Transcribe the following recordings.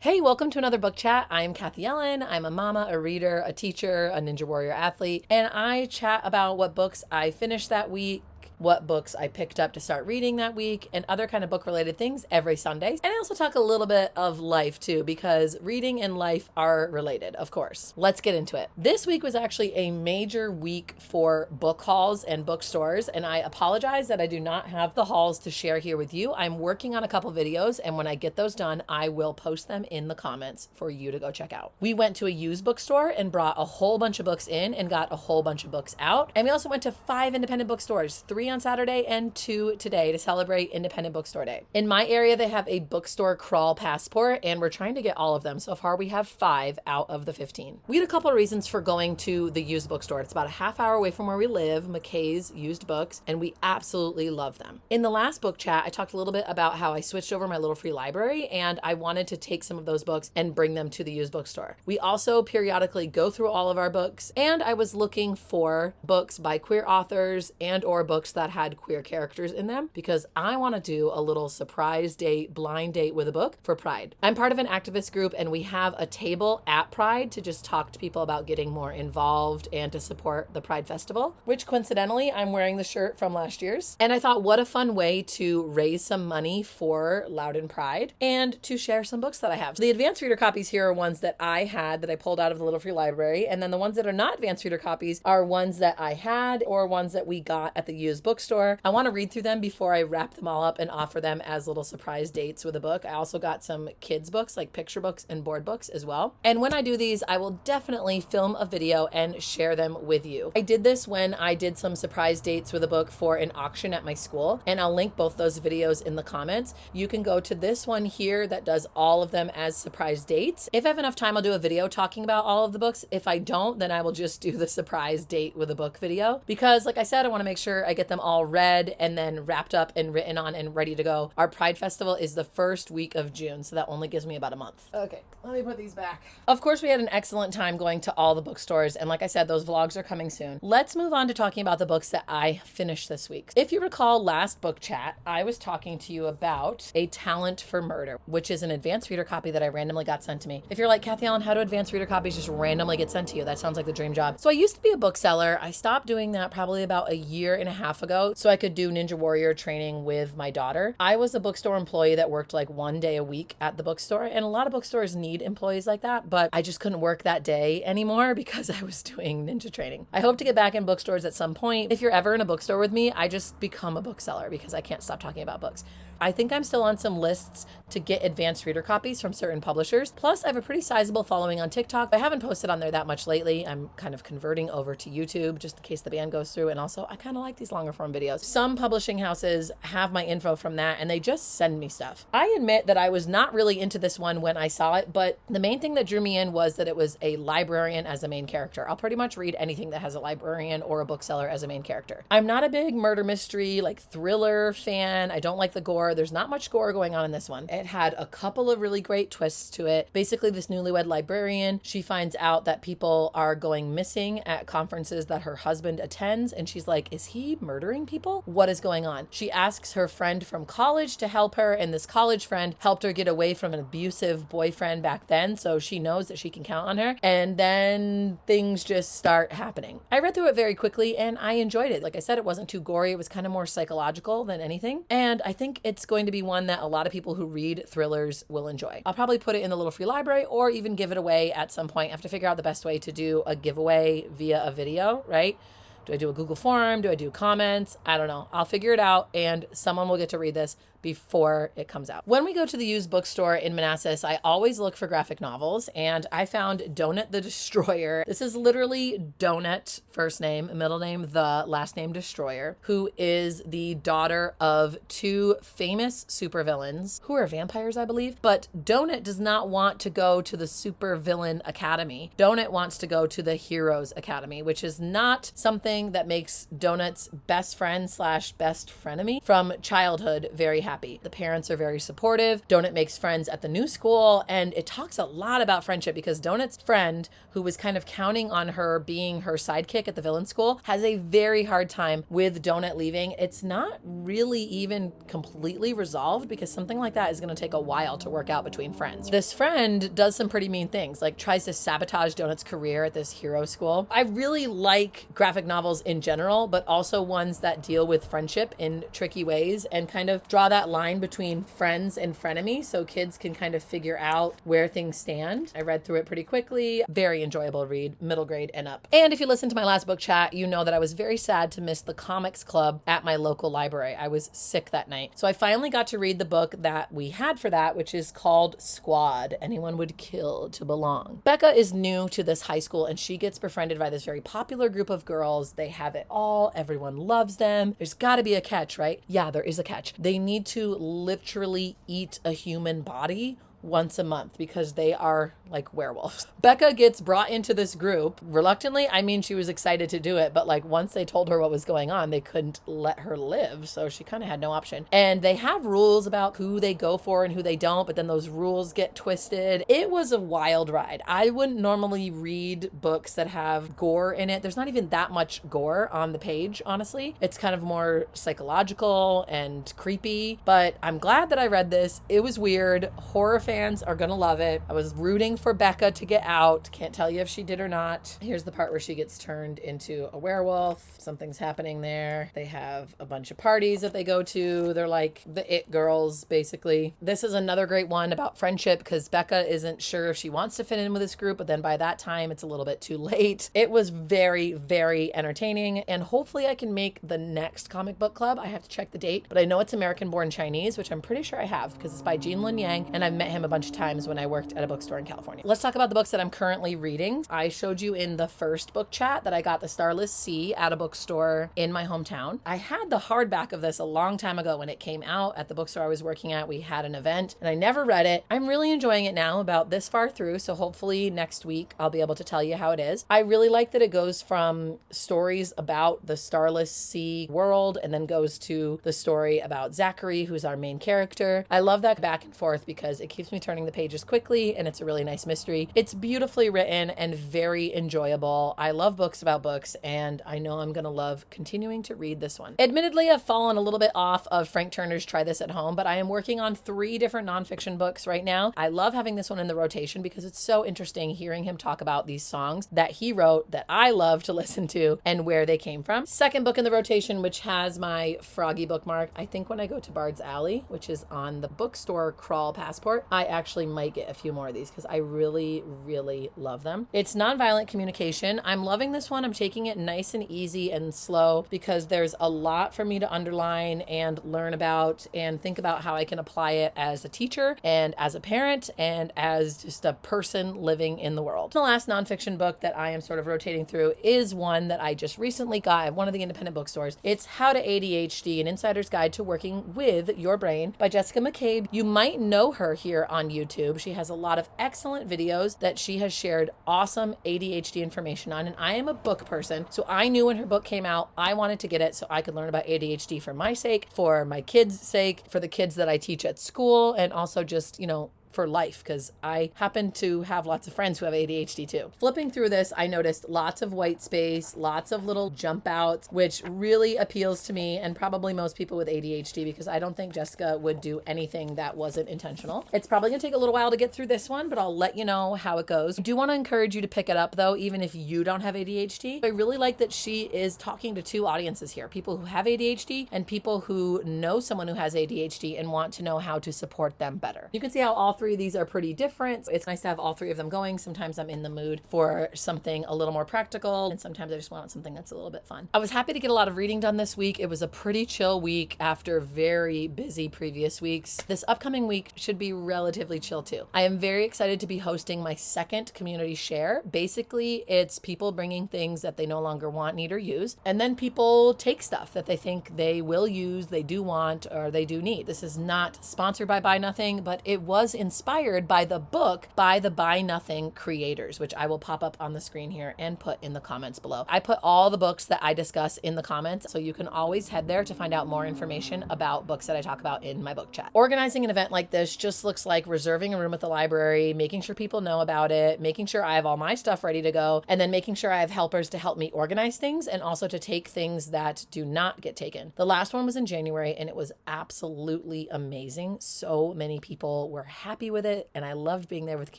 Hey, welcome to another book chat. I'm Kathy Ellen. I'm a mama, a reader, a teacher, a Ninja Warrior athlete, and I chat about what books I finished that week, what books I picked up to start reading that week, and other kind of book related things every Sunday. And I also talk a little bit of life too, because reading and life are related, of course. Let's get into it. This week was actually a major week for book hauls and bookstores, and I apologize that I do not have the hauls to share here with you. I'm working on a couple videos, and when I get those done, I will post them in the comments for you to go check out. We went to a used bookstore and brought a whole bunch of books in and got a whole bunch of books out. And we also went to 5 independent bookstores, 3 on Saturday and 2 today, to celebrate Independent Bookstore Day. In my area, they have a bookstore crawl passport, and we're trying to get all of them. So far, we have 5 out of the 15. We had a couple of reasons for going to the used bookstore. It's about a half hour away from where we live, McKay's Used Books, and we absolutely love them. In the last book chat, I talked a little bit about how I switched over my little free library, and I wanted to take some of those books and bring them to the used bookstore. We also periodically go through all of our books, and I was looking for books by queer authors and or books that had queer characters in them, because I want to do a little surprise date, blind date with a book for Pride. I'm part of an activist group, and we have a table at Pride to just talk to people about getting more involved and to support the Pride Festival, which coincidentally, I'm wearing the shirt from last year's. And I thought, what a fun way to raise some money for Loudon Pride and to share some books that I have. So the advanced reader copies here are ones that I had that I pulled out of the Little Free Library, and then the ones that are not advanced reader copies are ones that I had or ones that we got at the used bookstore. I want to read through them before I wrap them all up and offer them as little surprise dates with a book. I also got some kids books, like picture books and board books as well. And when I do these, I will definitely film a video and share them with you. I did this when I did some surprise dates with a book for an auction at my school, and I'll link both those videos in the comments. You can go to this one here that does all of them as surprise dates. If I have enough time, I'll do a video talking about all of the books. If I don't, then I will just do the surprise date with a book video, because like I said, I want to make sure I get them all read and then wrapped up and written on and ready to go. Our Pride Festival is the first week of June, so that only gives me about a month. Okay, let me put these back. Of course, we had an excellent time going to all the bookstores, and like I said, those vlogs are coming soon. Let's move on to talking about the books that I finished this week. If you recall last book chat, I was talking to you about A Talent for Murder, which is an advanced reader copy that I randomly got sent to me. If you're like, Kathy Ellen, how do advanced reader copies just randomly get sent to you? That sounds like the dream job. So I used to be a bookseller. I stopped doing that probably about a year and a half ago so I could do Ninja Warrior training with my daughter. I was a bookstore employee that worked like 1 day a week at the bookstore, and a lot of bookstores need employees like that, but I just couldn't work that day anymore because I was doing ninja training. I hope to get back in bookstores at some point. If you're ever in a bookstore with me, I just become a bookseller because I can't stop talking about books. I think I'm still on some lists to get advanced reader copies from certain publishers. Plus, I have a pretty sizable following on TikTok. I haven't posted on there that much lately. I'm kind of converting over to YouTube just in case the band goes through. And also, I kind of like these longer form videos. Some publishing houses have my info from that, and they just send me stuff. I admit that I was not really into this one when I saw it, but the main thing that drew me in was that it was a librarian as a main character. I'll pretty much read anything that has a librarian or a bookseller as a main character. I'm not a big murder mystery, like thriller fan. I don't like the gore. There's not much gore going on in this one. It had a couple of really great twists to it. Basically, this newlywed librarian, she finds out that people are going missing at conferences that her husband attends, and she's like, is he murdering people? What is going on? She asks her friend from college to help her, and this college friend helped her get away from an abusive boyfriend back then, so she knows that she can count on her. And then things just start happening. I read through it very quickly, and I enjoyed it. Like I said, it wasn't too gory. It was kind of more psychological than anything. And I think it's going to be one that a lot of people who read thrillers will enjoy. I'll probably put it in the Little Free Library or even give it away at some point. I have to figure out the best way to do a giveaway via a video, right? Do I do a Google form? Do I do comments? I don't know. I'll figure it out, and someone will get to read this before it comes out. When we go to the used bookstore in Manassas, I always look for graphic novels, and I found Donut the Destroyer. This is literally Donut, first name, middle name, the last name Destroyer, who is the daughter of 2 famous supervillains who are vampires, I believe. But Donut does not want to go to the Supervillain Academy. Donut wants to go to the Heroes Academy, which is not something that makes Donut's best friend slash best frenemy from childhood very happy. happy. The parents are very supportive. Donut makes friends at the new school, and it talks a lot about friendship because Donut's friend, who was kind of counting on her being her sidekick at the villain school, has a very hard time with Donut leaving. It's not really even completely resolved because something like that is going to take a while to work out between friends. This friend does some pretty mean things, like tries to sabotage Donut's career at this hero school. I really like graphic novels in general, but also ones that deal with friendship in tricky ways and kind of draw that line between friends and frenemies so kids can kind of figure out where things stand. I read through it pretty quickly. Very enjoyable read, middle grade and up. And if you listened to my last book chat, you know that I was very sad to miss the comics club at my local library. I was sick that night. So I finally got to read the book that we had for that, which is called Squad: Anyone Would Kill to Belong. Becca is new to this high school and she gets befriended by this very popular group of girls. They have it all. Everyone loves them. There's got to be a catch, right? Yeah, there is a catch. They need to literally eat a human body once a month because they are like werewolves. Becca gets brought into this group reluctantly. I mean, she was excited to do it, but like once they told her what was going on, they couldn't let her live. So she kind of had no option. And they have rules about who they go for and who they don't, but then those rules get twisted. It was a wild ride. I wouldn't normally read books that have gore in it. There's not even that much gore on the page, honestly. It's kind of more psychological and creepy, but I'm glad that I read this. It was weird. Horror fans are gonna love it. I was rooting for Becca to get out. Can't tell you if she did or not. Here's the part where she gets turned into a werewolf. Something's happening there. They have a bunch of parties that they go to. They're like the it girls, basically. This is another great one about friendship because Becca isn't sure if she wants to fit in with this group, but then by that time it's a little bit too late. It was very, very entertaining, and hopefully I can make the next comic book club. I have to check the date, but I know it's American Born Chinese, which I'm pretty sure I have because it's by Gene Lin Yang, and I've met him a bunch of times when I worked at a bookstore in California. Let's talk about the books that I'm currently reading. I showed you in the first book chat that I got the Starless C at a bookstore in my hometown. I had the hardback of this a long time ago when it came out at the bookstore I was working at. We had an event and I never read it. I'm really enjoying it now, about this far through, so hopefully next week I'll be able to tell you how it is. I really like that it goes from stories about the Starless C world and then goes to the story about Zachary, who's our main character. I love that back and forth because it keeps me turning the pages quickly and it's a really nice mystery. It's beautifully written and very enjoyable. I love books about books and I know I'm gonna love continuing to read this one. Admittedly, I've fallen a little bit off of Frank Turner's Try This at Home, but I am working on 3 different nonfiction books right now. I love having this one in the rotation because it's so interesting hearing him talk about these songs that he wrote that I love to listen to and where they came from. Second book in the rotation, which has my Froggy bookmark. I think when I go to Bard's Alley, which is on the bookstore crawl passport, I actually might get a few more of these because I really, really love them. It's Nonviolent Communication. I'm loving this one. I'm taking it nice and easy and slow because there's a lot for me to underline and learn about and think about how I can apply it as a teacher and as a parent and as just a person living in the world. The last nonfiction book that I am sort of rotating through is one that I just recently got at one of the independent bookstores. It's How to ADHD, An Insider's Guide to Working with Your Brain by Jessica McCabe. You might know her here on YouTube. She has a lot of excellent videos that she has shared awesome ADHD information on, and I am a book person, so I knew when her book came out, I wanted to get it so I could learn about ADHD for my sake, for my kids' sake, for the kids that I teach at school, and also just, you know, for life, because I happen to have lots of friends who have ADHD too. Flipping through this, I noticed lots of white space, lots of little jump outs, which really appeals to me and probably most people with ADHD because I don't think Jessica would do anything that wasn't intentional. It's probably gonna take a little while to get through this one, but I'll let you know how it goes. I do want to encourage you to pick it up though, even if you don't have ADHD. I really like that she is talking to 2 audiences here, people who have ADHD and people who know someone who has ADHD and want to know how to support them better. You can see how all 3 of these are pretty different. It's nice to have all 3 of them going. Sometimes I'm in the mood for something a little more practical, and sometimes I just want something that's a little bit fun. I was happy to get a lot of reading done this week. It was a pretty chill week after very busy previous weeks. This upcoming week should be relatively chill too. I am very excited to be hosting my 2nd community share. Basically, it's people bringing things that they no longer want, need, or use, and then people take stuff that they think they will use, they do want, or they do need. This is not sponsored by Buy Nothing, but it was in inspired by the book by the Buy Nothing creators, which I will pop up on the screen here and put in the comments below. I put all the books that I discuss in the comments, so you can always head there to find out more information about books that I talk about in my book chat. Organizing an event like this just looks like reserving a room at the library, making sure people know about it, making sure I have all my stuff ready to go, and then making sure I have helpers to help me organize things and also to take things that do not get taken. The last one was in January and it was absolutely amazing. So many people were happy with it and I loved being there with the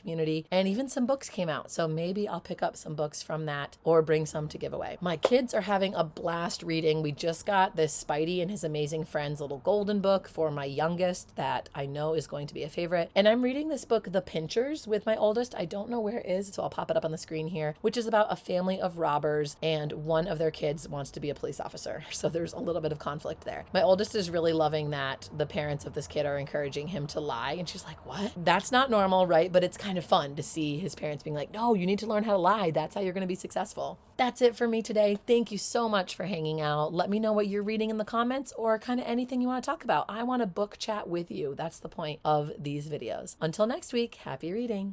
community, and even some books came out. So maybe I'll pick up some books from that or bring some to give away. My kids are having a blast reading. We just got this Spidey and His Amazing Friends little golden book for my youngest that I know is going to be a favorite. And I'm reading this book, The Pinchers, with my oldest. I don't know where it is, so I'll pop it up on the screen here, which is about a family of robbers and one of their kids wants to be a police officer. So there's a little bit of conflict there. My oldest is really loving that the parents of this kid are encouraging him to lie. And she's like, what? That's not normal, right? But it's kind of fun to see his parents being like, no, you need to learn how to lie. That's how you're going to be successful. That's it for me today. Thank you so much for hanging out. Let me know what you're reading in the comments or kind of anything you want to talk about. I want to book chat with you. That's the point of these videos. Until next week, happy reading.